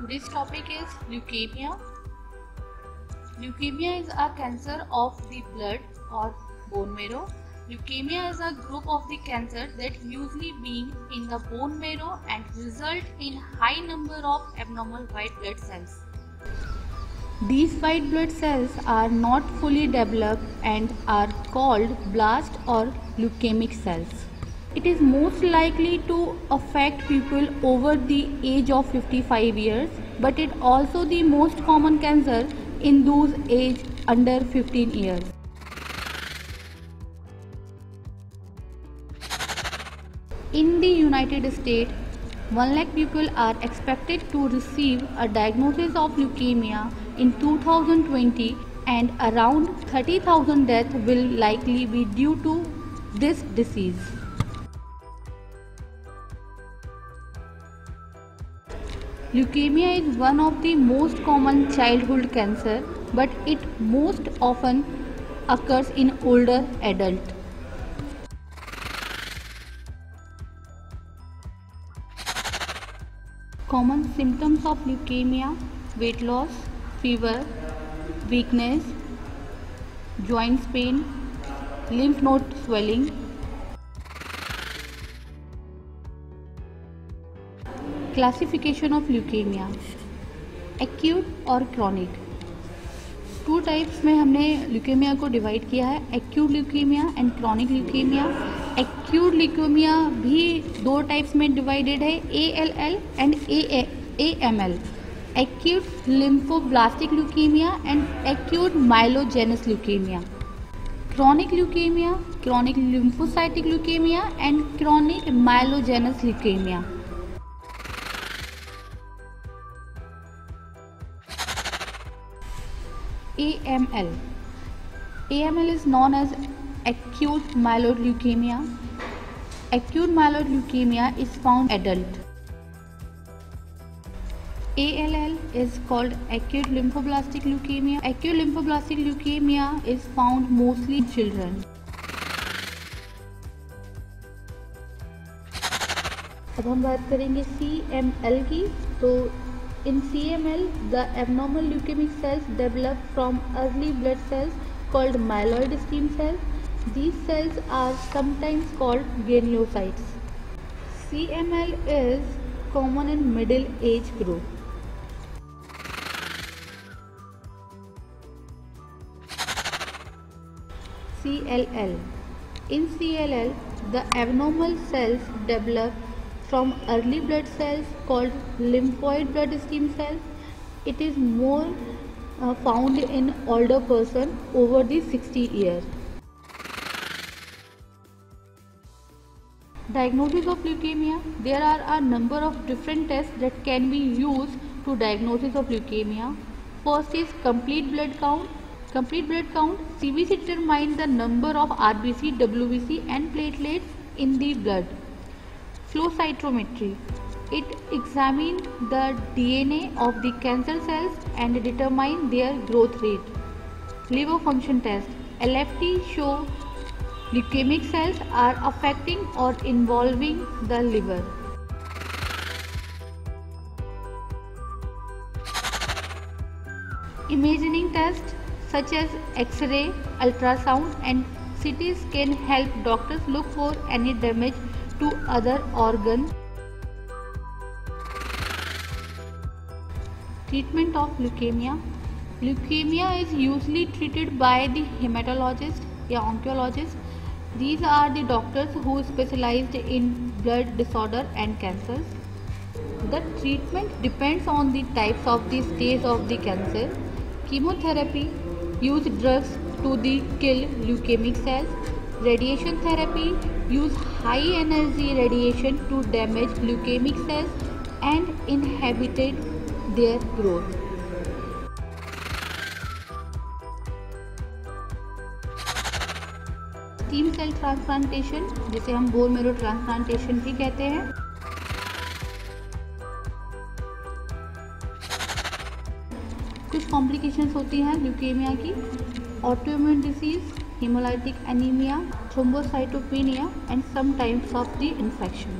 Today's topic is leukemia. Leukemia is a cancer of the blood or bone marrow. Leukemia is a group of the cancer that usually being in the bone marrow and result in high number of abnormal white blood cells. These white blood cells are not fully developed and are called blast or leukemic cells. It is most likely to affect people over the age of 55 years, but it also the most common cancer in those aged under 15 years. In the United States, 1 lakh people are expected to receive a diagnosis of leukemia in 2020, and around 30,000 deaths will likely be due to this disease. Leukemia is one of the most common childhood cancer, but it most often occurs in older adults. Common symptoms of leukemia: weight loss, fever, weakness, joints pain, lymph node swelling. Classification of leukemia: acute और chronic. 2 types में हमने leukaemia को divide किया है, acute leukaemia and chronic leukaemia. Acute leukaemia भी 2 types में divided है, ALL and AML. Acute lymphoblastic leukaemia and acute myelogenous leukaemia. Chronic leukaemia, chronic lymphocytic leukaemia and chronic myelogenous leukaemia. AML. AML is known as acute myeloid leukemia. Acute myeloid leukemia is found adult. ALL is called acute lymphoblastic leukemia. Acute lymphoblastic leukemia is found mostly in children. अब हम बात करेंगे CML की. तो in CML, the abnormal leukemic cells develop from early blood cells called myeloid stem cells. These cells are sometimes called granulocytes. CML is common in middle age group. CLL. In CLL, the abnormal cells develop from early blood cells called lymphoid blood stem cells. It is more found in older person over the 60 years. Diagnosis of leukemia. There are a number of different tests that can be used to diagnosis of leukemia. First is complete blood count. Complete blood count, CBC determines the number of RBC, WBC and platelets in the blood. Flow cytometry. It examines the DNA of the cancer cells and determines their growth rate. Liver function test. LFT show leukemic cells are affecting or involving the liver. Imaging test such as X-ray, ultrasound and CT scan help doctors look for any damage to other organs. Treatment of leukemia. Leukemia is usually treated by the hematologist or oncologist. These are the doctors who specialized in blood disorder and cancers. The treatment depends on the types of the stage of the cancer. Chemotherapy use drugs to kill leukemic cells. Radiation therapy use high energy radiation to damage leukemic cells and inhibit their growth. Stem cell transplantation, जिसे हम bone marrow transplantation भी कहते हैं. कुछ complications होती हैं leukaemia की: autoimmune disease, hemolytic anemia, thrombocytopenia and some types of the infection.